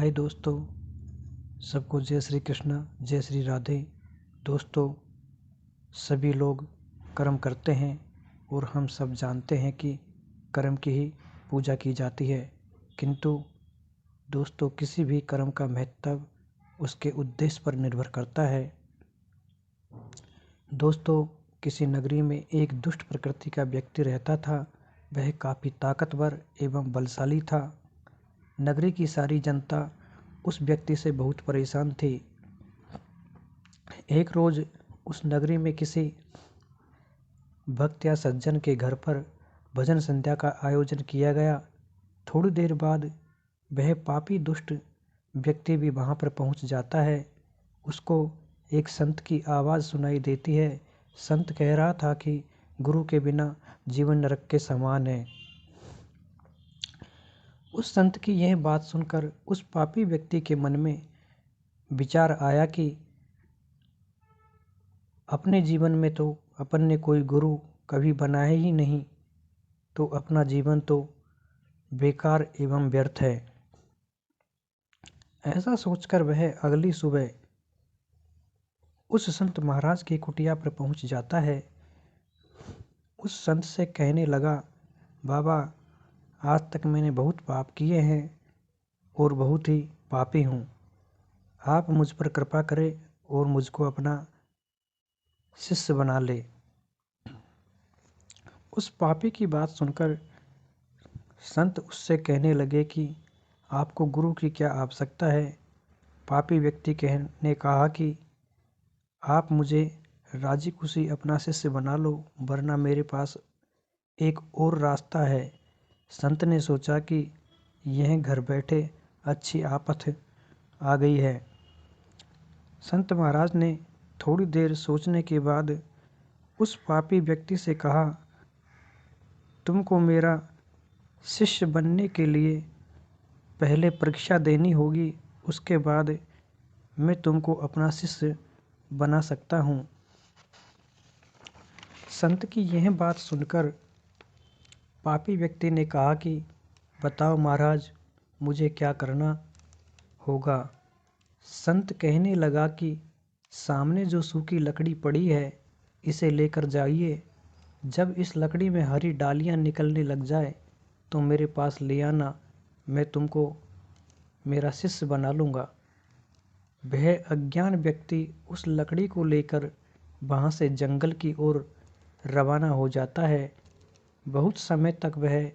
हाय दोस्तों, सबको जय श्री कृष्ण, जय श्री राधे। दोस्तों, सभी लोग कर्म करते हैं और हम सब जानते हैं कि कर्म की ही पूजा की जाती है। किंतु दोस्तों, किसी भी कर्म का महत्व उसके उद्देश्य पर निर्भर करता है। दोस्तों, किसी नगरी में एक दुष्ट प्रकृति का व्यक्ति रहता था। वह काफ़ी ताकतवर एवं बलशाली था। नगरी की सारी जनता उस व्यक्ति से बहुत परेशान थी। एक रोज उस नगरी में किसी भक्त या सज्जन के घर पर भजन संध्या का आयोजन किया गया। थोड़ी देर बाद वह पापी दुष्ट व्यक्ति भी वहां पर पहुंच जाता है। उसको एक संत की आवाज़ सुनाई देती है। संत कह रहा था कि गुरु के बिना जीवन नरक के समान है। उस संत की यह बात सुनकर उस पापी व्यक्ति के मन में विचार आया कि अपने जीवन में तो अपन ने कोई गुरु कभी बनाया ही नहीं, तो अपना जीवन तो बेकार एवं व्यर्थ है। ऐसा सोचकर वह अगली सुबह उस संत महाराज की कुटिया पर पहुंच जाता है। उस संत से कहने लगा, बाबा, आज तक मैंने बहुत पाप किए हैं और बहुत ही पापी हूँ। आप मुझ पर कृपा करें और मुझको अपना शिष्य बना ले। उस पापी की बात सुनकर संत उससे कहने लगे कि आपको गुरु की क्या आवश्यकता है। पापी व्यक्ति ने कहा कि आप मुझे राजी खुशी अपना शिष्य बना लो, वरना मेरे पास एक और रास्ता है। संत ने सोचा कि यह घर बैठे अच्छी आफत आ गई है। संत महाराज ने थोड़ी देर सोचने के बाद उस पापी व्यक्ति से कहा, तुमको मेरा शिष्य बनने के लिए पहले परीक्षा देनी होगी, उसके बाद मैं तुमको अपना शिष्य बना सकता हूँ। संत की यह बात सुनकर पापी व्यक्ति ने कहा कि बताओ महाराज, मुझे क्या करना होगा। संत कहने लगा कि सामने जो सूखी लकड़ी पड़ी है, इसे लेकर जाइए। जब इस लकड़ी में हरी डालियां निकलने लग जाए तो मेरे पास ले आना, मैं तुमको मेरा शिष्य बना लूँगा। वह अज्ञान व्यक्ति उस लकड़ी को लेकर वहाँ से जंगल की ओर रवाना हो जाता है। बहुत समय तक वह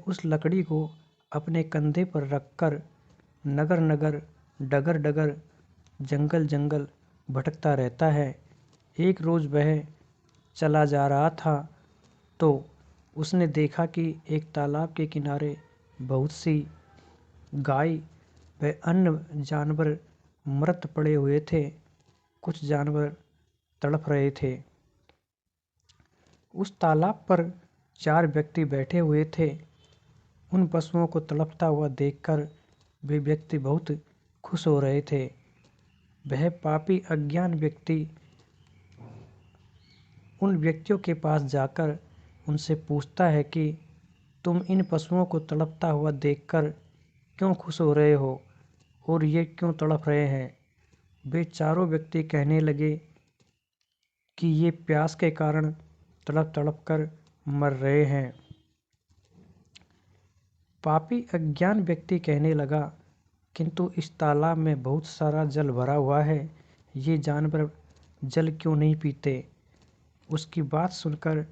उस लकड़ी को अपने कंधे पर रखकर नगर नगर, डगर डगर, जंगल जंगल भटकता रहता है। एक रोज वह चला जा रहा था तो उसने देखा कि एक तालाब के किनारे बहुत सी गाय व अन्य जानवर मृत पड़े हुए थे। कुछ जानवर तड़प रहे थे। उस तालाब पर 4 व्यक्ति बैठे हुए थे। उन पशुओं को तड़पता हुआ देखकर वे व्यक्ति बहुत खुश हो रहे थे। वह पापी अज्ञान व्यक्ति उन व्यक्तियों के पास जाकर उनसे पूछता है कि तुम इन पशुओं को तड़पता हुआ देखकर क्यों खुश हो रहे हो और ये क्यों तड़प रहे हैं। वे चारों व्यक्ति कहने लगे कि ये प्यास के कारण तड़प तड़प कर मर रहे हैं। पापी अज्ञान व्यक्ति कहने लगा, किंतु इस तालाब में बहुत सारा जल भरा हुआ है, ये जानवर जल क्यों नहीं पीते। उसकी बात सुनकर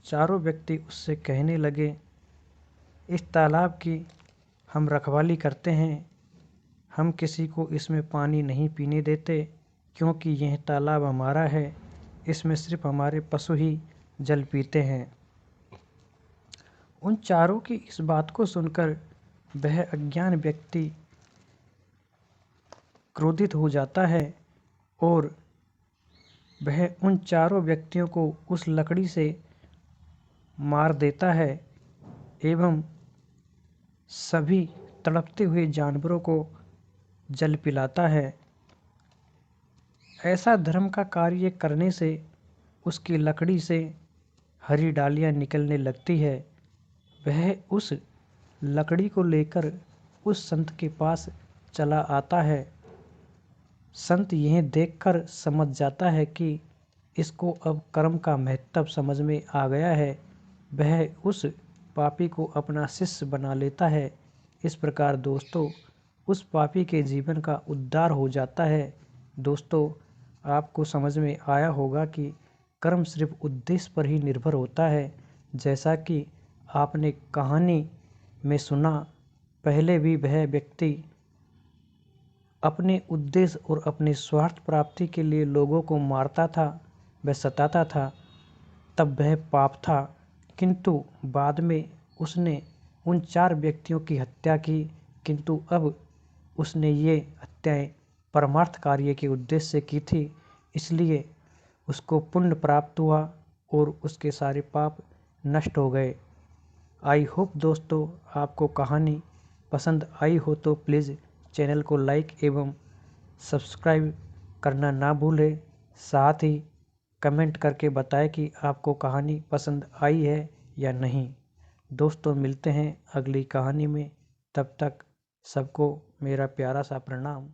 चारों व्यक्ति उससे कहने लगे, इस तालाब की हम रखवाली करते हैं, हम किसी को इसमें पानी नहीं पीने देते, क्योंकि यह तालाब हमारा है, इसमें सिर्फ हमारे पशु ही जल पीते हैं। उन चारों की इस बात को सुनकर वह अज्ञान व्यक्ति क्रोधित हो जाता है और वह उन चारों व्यक्तियों को उस लकड़ी से मार देता है एवं सभी तड़पते हुए जानवरों को जल पिलाता है। ऐसा धर्म का कार्य करने से उसकी लकड़ी से हरी डालियां निकलने लगती है वह उस लकड़ी को लेकर उस संत के पास चला आता है। संत यह देखकर समझ जाता है कि इसको अब कर्म का महत्व समझ में आ गया है। वह उस पापी को अपना शिष्य बना लेता है। इस प्रकार दोस्तों उस पापी के जीवन का उद्धार हो जाता है। दोस्तों आपको समझ में आया होगा कि कर्म सिर्फ उद्देश्य पर ही निर्भर होता है। जैसा कि आपने कहानी में सुना, पहले भी वह व्यक्ति अपने उद्देश्य और अपने स्वार्थ प्राप्ति के लिए लोगों को मारता था, वह सताता था, तब वह पाप था। किंतु बाद में उसने उन 4 व्यक्तियों की हत्या की, किंतु अब उसने ये हत्याएं परमार्थ कार्य के उद्देश्य से की थी, इसलिए उसको पुण्य प्राप्त हुआ और उसके सारे पाप नष्ट हो गए। आई होप दोस्तों आपको कहानी पसंद आई हो तो प्लीज़ चैनल को लाइक एवं सब्सक्राइब करना ना भूलें। साथ ही कमेंट करके बताएं कि आपको कहानी पसंद आई है या नहीं। दोस्तों मिलते हैं अगली कहानी में, तब तक सबको मेरा प्यारा सा प्रणाम।